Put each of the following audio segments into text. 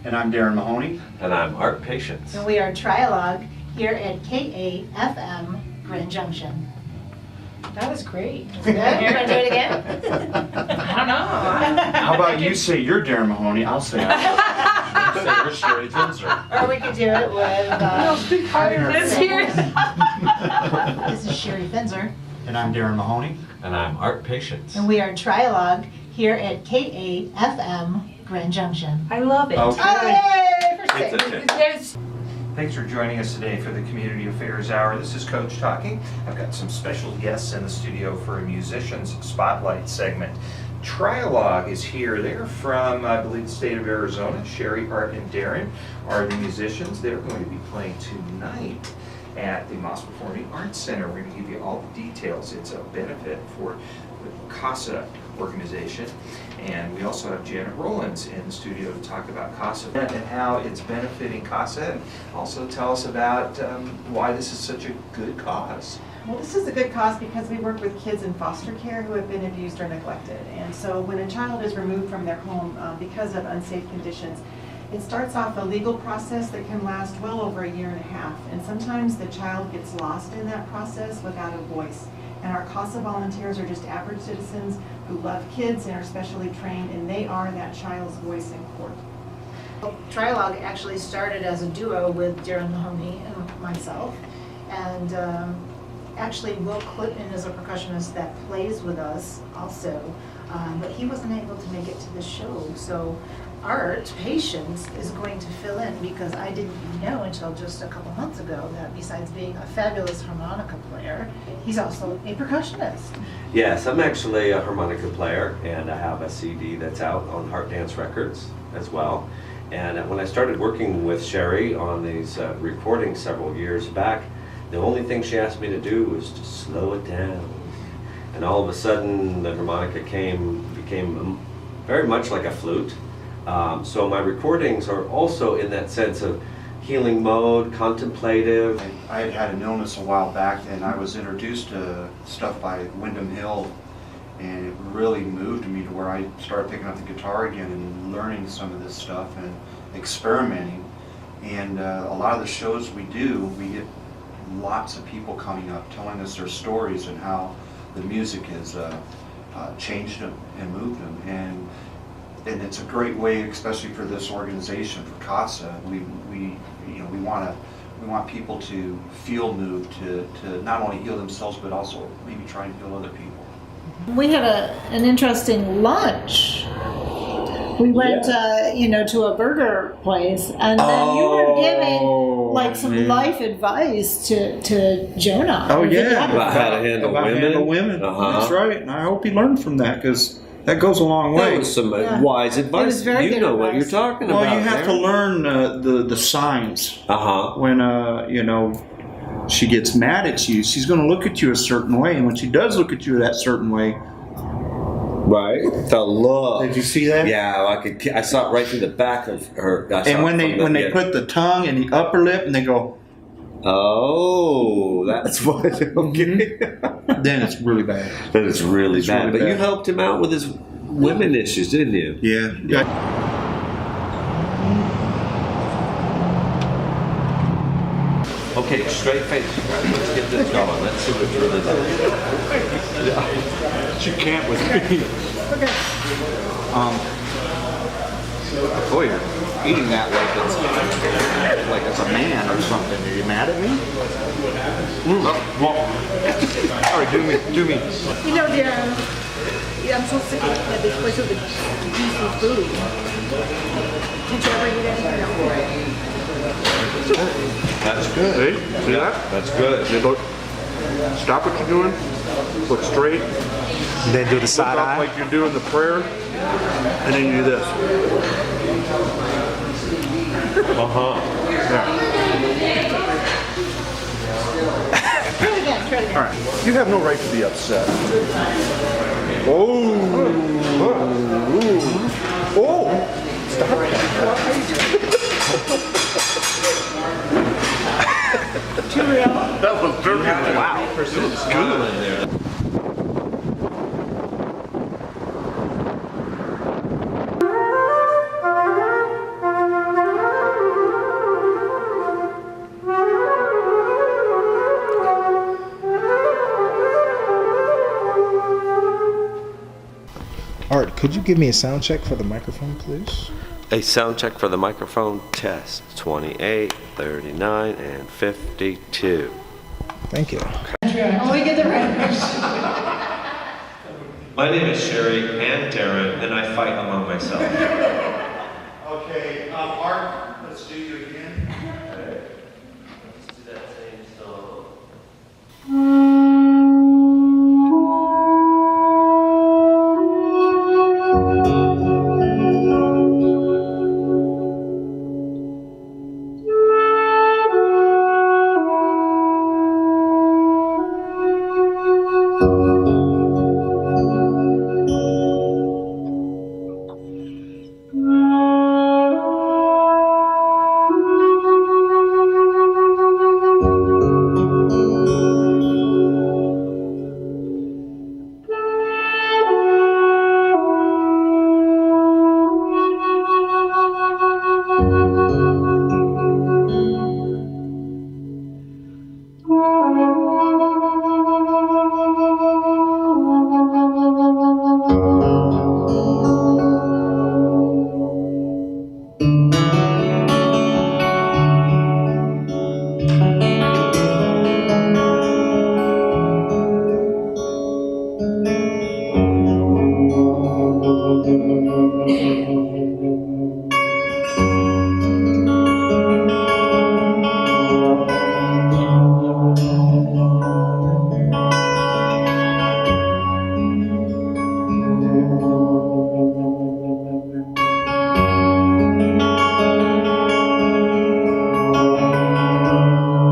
And I'm Darin Mahoney. And I'm Art Patience. And we are Trialogue here at KAFM Grand Junction. That was great. Good? You're going to do it again? I don't know. How about you say you're Darin Mahoney, I'll say you're Sherry Finzer. Or we could do it with This here. This is Sherry Finzer. And I'm Darin Mahoney. And I'm Art Patience. And we are Trialogue here at KAFM Grand Junction. I love it. Okay. Oh, yay! For It's a six. tip. There's Thanks for joining us today for the Community Affairs Hour. This is Coach talking. I've got some special guests in the studio for a Musicians Spotlight segment. Trialogue is here. They're from, I believe, the state of Arizona. Sherry, Art, and Darin are the musicians. They're going to be playing tonight at the Moss Performing Arts Center. We're going to give you all the details. It's a benefit for the CASA organization. And we also have Janet Rollins in the studio to talk about CASA and how it's benefiting CASA, and also tell us about why this is such a good cause. Well, this is a good cause because we work with kids in foster care who have been abused or neglected. And so when a child is removed from their home because of unsafe conditions, it starts off a legal process that can last well over a year and a half. And sometimes the child gets lost in that process without a voice. And our CASA volunteers are just average citizens who love kids and are specially trained, and they are that child's voice in court. Trialogue actually started as a duo with Darin Mahoney and myself. And actually Will Clipman is a percussionist that plays with us also, but he wasn't able to make it to the show. So Art Patience is going to fill in, because I didn't know until just a couple months ago that besides being a fabulous harmonica player, he's also a percussionist. Yes, I'm actually a harmonica player, and I have a CD that's out on HeArt Dance Records as well. And when I started working with Sherry on these recordings several years back, the only thing she asked me to do was to slow it down. And all of a sudden, the harmonica became very much like a flute. So my recordings are also in that sense of healing mode, contemplative. I had an illness a while back, and I was introduced to stuff by Wyndham Hill, and it really moved me to where I started picking up the guitar again and learning some of this stuff and experimenting. And a lot of the shows we do, we get lots of people coming up telling us their stories and how the music has changed them and moved them. And it's a great way, especially for this organization, for CASA. We want people to feel moved to not only heal themselves, but also maybe try and heal other people. We had an interesting lunch. We went, to a burger place, and then you were giving like some life advice to Jonah. Oh yeah, About how to handle women. women. Uh-huh. That's right, and I hope he learned from that, because that goes a long way. That was some Yeah. wise It advice. was very You good know what advice. you're talking about. Well, you have to there. learn the signs. Uh-huh. When she gets mad at you, she's going to look at you a certain way, and when she does look at you that certain way, Right. The look. did you see that? Yeah, I saw it right through the back of her. And when they put the tongue and the upper lip, and they go, oh, that's what. Okay. then it's really bad. But it's really It's bad. really But you bad. helped him out with his women issues, didn't you? Yeah. Okay, straight face. Let's get this going. Let's see what's really done. She can't with me. Boy, you're eating that like it's a man or something. Are you mad at me? All right, do me. You know, Darin, I'm so sick of this place with the decent food. Did you ever eat anything? That's good. See that? That's good. You look, stop what you're doing, look straight, And then do the side look up eye. like you're doing the prayer, and then you do this. Try it again. All right, you have no right to be upset. Oh, stop Too real. That was very Wow. Pursuing school in there. Could you give me a sound check for the microphone, please? A sound check for the microphone test, 28, 39, and 52. Thank you. Oh, we get the right. My name is Sherry and Darin, and I fight among myself. Okay, Art, let's do you again. Okay. Let's do that same song.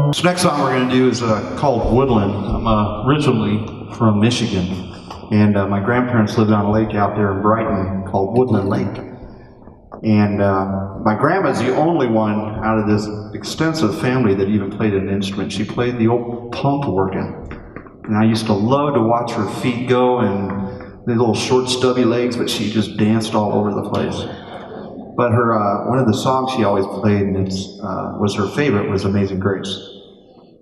This next song we're going to do is called Woodland. I'm originally from Michigan, and my grandparents lived on a lake out there in Brighton called Woodland Lake. And my grandma's the only one out of this extensive family that even played an instrument. She played the old pump organ. And I used to love to watch her feet go and the little short stubby legs, but she just danced all over the place. But her one of the songs she always played, and was her favorite, was Amazing Grace.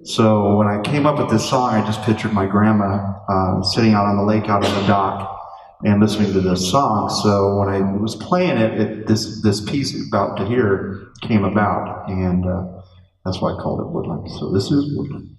So when I came up with this song, I just pictured my grandma sitting out on the lake, out on the dock, and listening to this song. So when I was playing it, this piece you're about to hear came about, and that's why I called it Woodland. So this is Woodland.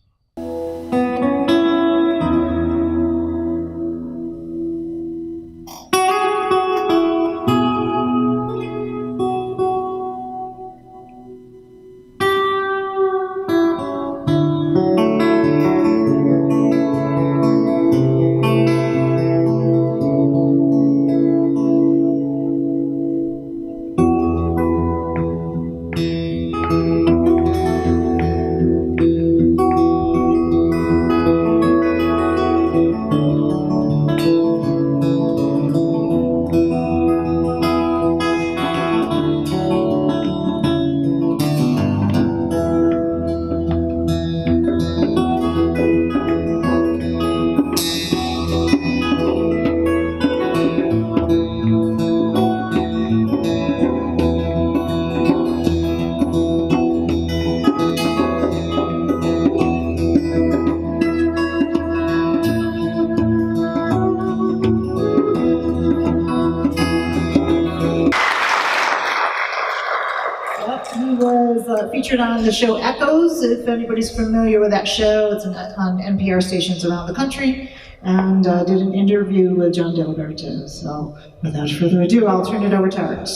Featured on the show Echoes, if anybody's familiar with that show. It's on NPR stations around the country, and did an interview with John Diliberto. So without further ado, I'll turn it over to Art.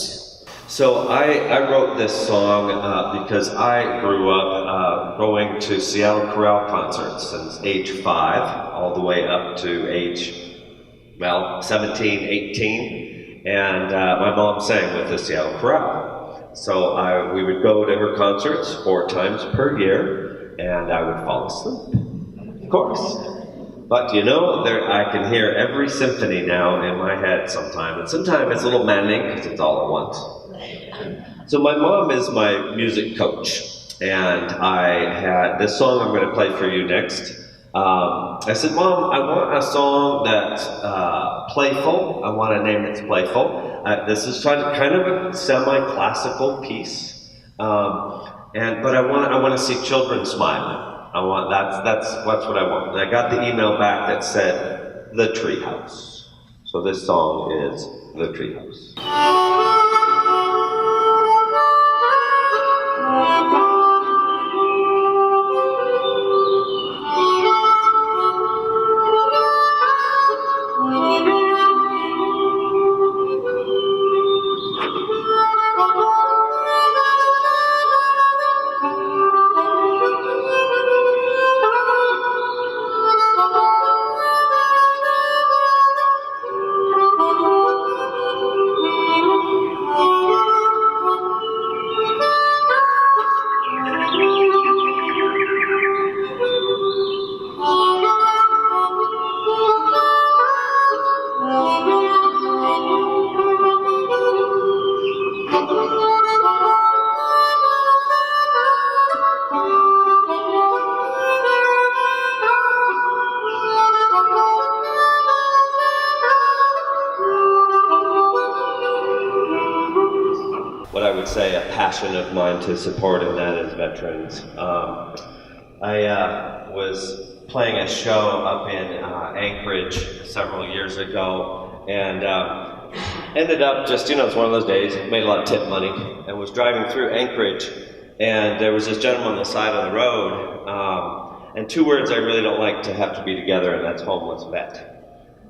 So I wrote this song because I grew up going to Seattle Chorale concerts since age 5, all the way up to age, 17, 18, and my mom sang with the Seattle Chorale. So we would go to her concerts 4 times per year, and I would fall asleep, of course. But you know, I can hear every symphony now in my head sometime, and sometimes it's a little maddening because it's all at once. So my mom is my music coach, and I had this song I'm going to play for you next. I said, Mom, I want a song that's playful. I want a name that's playful. This is kind of a semi-classical piece, but I want to see children smiling. That's what I want. And I got the email back that said The Treehouse. So this song is the Treehouse. What I would say a passion of mine to support, and that is veterans. I was playing a show up in Anchorage several years ago, and ended up just, it's one of those days, made a lot of tip money, and was driving through Anchorage, and there was this gentleman on the side of the road, and two words I really don't like to have to be together, and that's homeless vet.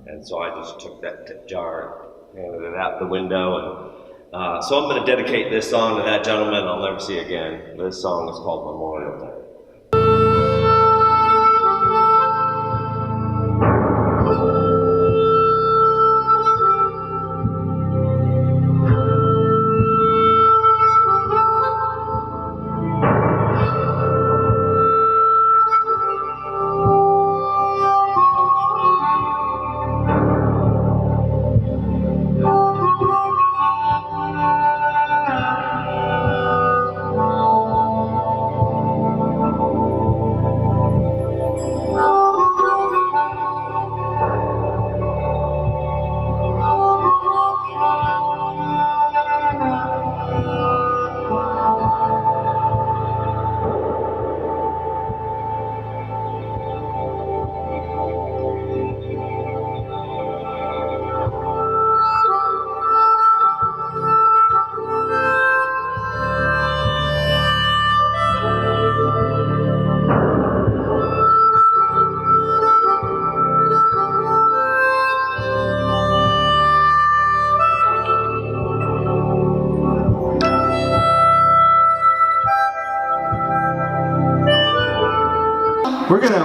And so I just took that tip jar and handed it out the window, and so I'm going to dedicate this song to that gentleman I'll never see again. This song is called Memorial Day.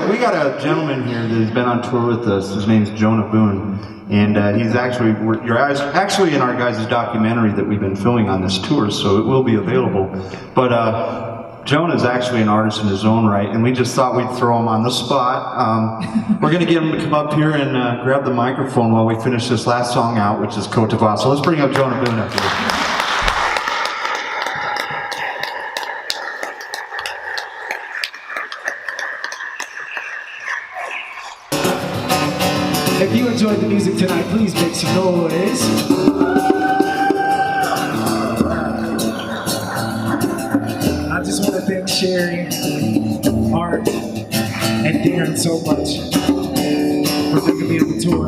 We got a gentleman here that has been on tour with us. His name's Jonah Boone, and you're actually in our guys' documentary that we've been filming on this tour, so it will be available. But Jonah's actually an artist in his own right, and we just thought we'd throw him on the spot. We're going to get him to come up here and grab the microphone while we finish this last song out, which is Côte d'Ivoire. So let's bring up Jonah Boone up here. If you enjoyed the music tonight, please make some noise. I just want to thank Sherry, Art, and Darin so much for bringing me on the tour.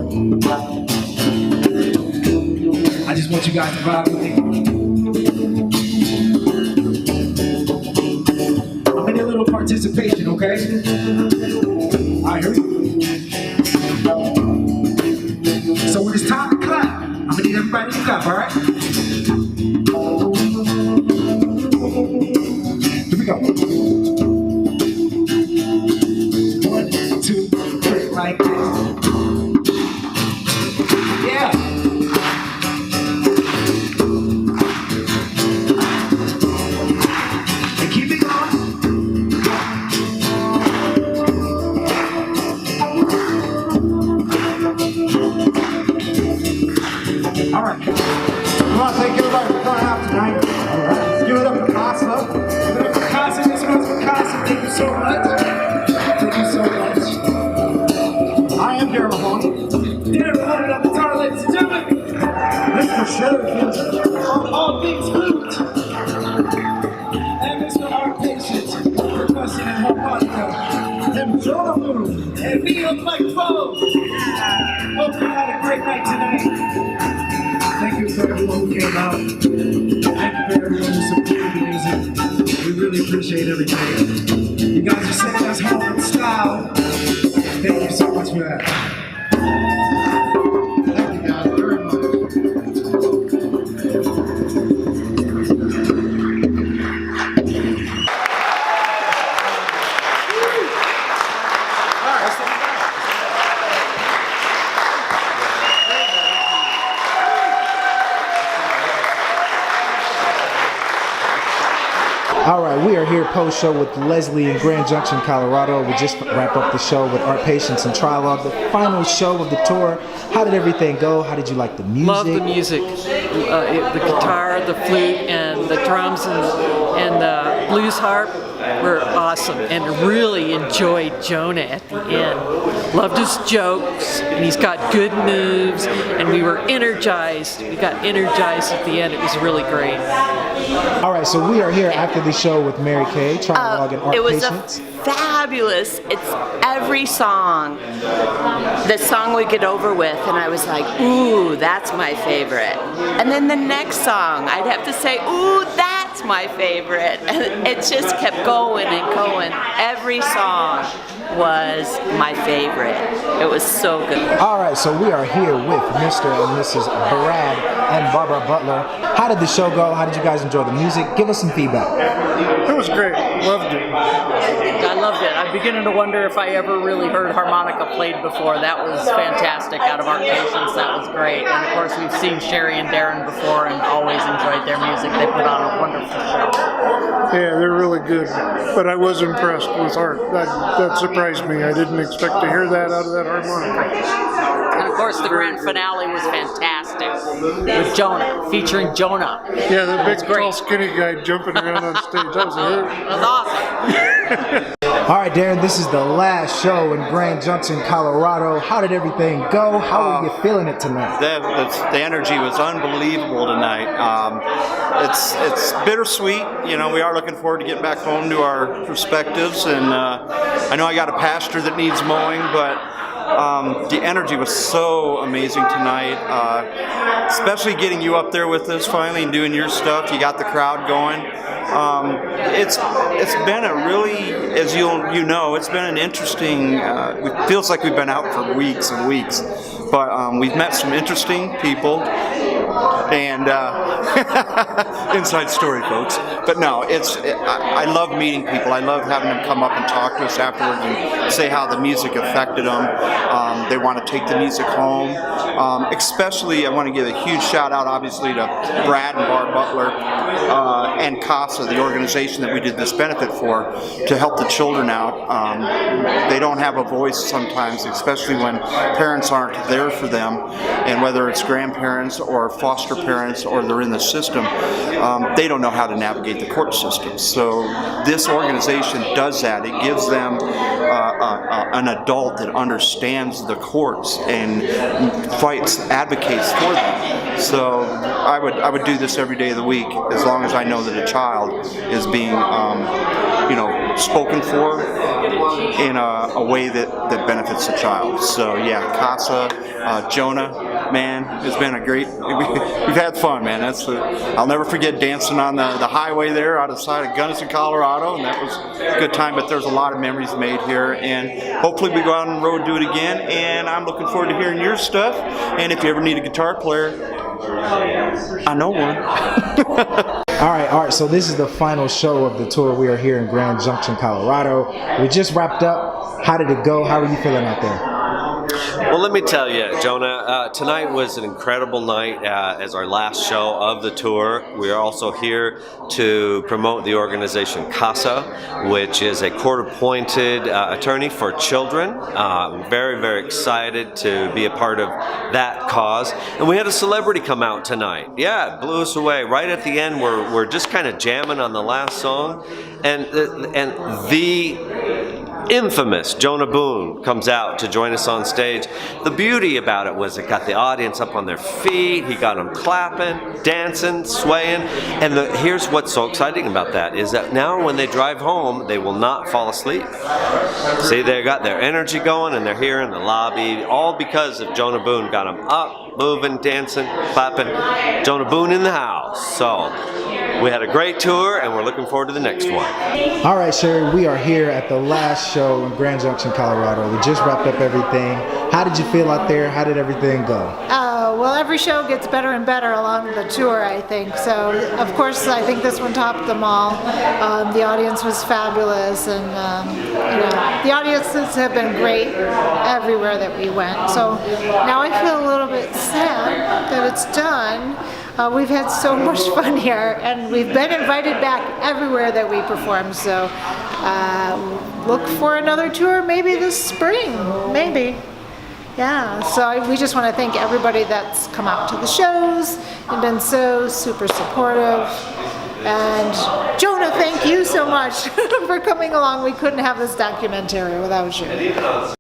I just want you guys to vibe with me. I'm gonna need a little participation, okay? Alright, here we go. So when it's time to clap, I'm gonna need everybody to clap, alright? Here we go. 1, 2, 3, like this. Yeah! And keep it going. Alright, I want to thank everybody for coming out tonight. Alright, let's give it up for CASA. Give it up for CASA. This one's for CASA. Thank you so much. Thank you so much. I am Darin Mahoney. Darin Mahoney on guitar, ladies and gentlemen. Mr. Sheriff on all things flute. And Mr. Harpist, percussion and harmonica. And Jonah Boone. And me on the microphone. Hope you had a great night tonight. out. Thank you for everyone who supported the music. We really appreciate everything. You guys are sending us home in style. Thank you so much for that. Thank you guys very much. All right, we are here post-show with Leslie in Grand Junction, Colorado. We just wrapped up the show with Art Patience and Trialogue, the final show of the tour. How did everything go? How did you like the music? Love the music. The guitar, the flute, and the drums, and the blues harp were awesome. And really enjoyed Jonah at the end. Loved his jokes, and he's got good moves, and we were energized. We got energized at the end. It was really great. All right, so we are here after the show with Mary Kay, Trialogue and Art It was Patience. fabulous. It's every song. The song we get over with, and I was like, ooh, that's my favorite. And then the next song, I'd have to say, ooh, that's my favorite. And it just kept going and going. Every song was my favorite. It was so good. All right, so we are here with Mr. and Mrs. Brad and Barbara Butler. How did the show go? How did you guys enjoy the music? Give us some feedback. It was great. Loved it. I loved it. I'm beginning to wonder if I ever really heard harmonica played before. That was fantastic. Out of Art Patience, that was great. And of course, we've seen Sherry and Darin before and always enjoyed their music. They put on a wonderful show. Yeah, they're really good. But I was impressed with Art. That surprised me. I didn't expect to hear that out of that harmonica. And of course, the grand finale was fantastic with Jonah, featuring Jonah. Yeah, the big, tall, skinny guy jumping around on stage. That was awesome. All right, Darin, this is the last show in Grand Junction, Colorado. How did everything go? How are you feeling it tonight? The energy was unbelievable tonight. It's bittersweet. You know, we are looking forward to getting back home to our perspectives, and I know I got a pasture that needs mowing, but the energy was so amazing tonight, especially getting you up there with us finally and doing your stuff. You got the crowd going. It's been a really, as you know, it's been an interesting, it feels like we've been out for weeks and weeks, but we've met some interesting people, and inside story, folks. But no, I love meeting people. I love having them come up and talk to us afterwards and say how the music affected them. They want to take the music home. Especially, I want to give a huge shout out, obviously, to Brad and Barb Butler and CASA, the organization that we did this benefit for, to help the children out. They don't have a voice sometimes, especially when parents aren't there for them, and whether it's grandparents or foster parents or they're in the system, they don't know how to navigate the court system. So this organization does that. It gives them an adult that understands the courts and advocates for them. So I would do this every day of the week as long as I know that a child is being spoken for in a way that benefits the child. So yeah, CASA, Jonah, man, it's been a great, we've had fun, man. I'll never forget dancing on the highway there out of the side of Gunnison, Colorado, and that was a good time. But there's a lot of memories made here, and hopefully we go out on the road and do it again. And I'm looking forward to hearing your stuff. And if you ever need a guitar player, I know one. All right, so this is the final show of the tour. We are here in Grand Junction, Colorado. We just wrapped up. How did it go? How are you feeling out there? Well, let me tell you, Jonah, tonight was an incredible night as our last show of the tour. We are also here to promote the organization CASA, which is a court-appointed attorney for children. Very, very excited to be a part of that cause. And we had a celebrity come out tonight. Yeah, it blew us away. Right at the end, we're just kind of jamming on the last song. And the infamous Jonah Boone comes out to join us on stage. The beauty about it was it got the audience up on their feet, he got them clapping, dancing, swaying, and here's what's so exciting about that is that now when they drive home, they will not fall asleep. See, they got their energy going and they're here in the lobby, all because of Jonah Boone got them up, moving, dancing, clapping. Jonah Boone in the house. So we had a great tour and we're looking forward to the next one. All right, Sherry, we are here at the last show in Grand Junction, Colorado. We just wrapped up everything. How did you feel out there? How did everything go? Well, every show gets better and better along the tour, I think. So, of course, I think this one topped them all. The audience was fabulous, and the audiences have been great everywhere that we went. So now I feel a little bit sad that it's done. We've had so much fun here, and we've been invited back everywhere that we perform. So look for another tour maybe this spring, maybe. Yeah, so we just want to thank everybody that's come out to the shows and been so super supportive. And Jonah, thank you so much for coming along. We couldn't have this documentary without you.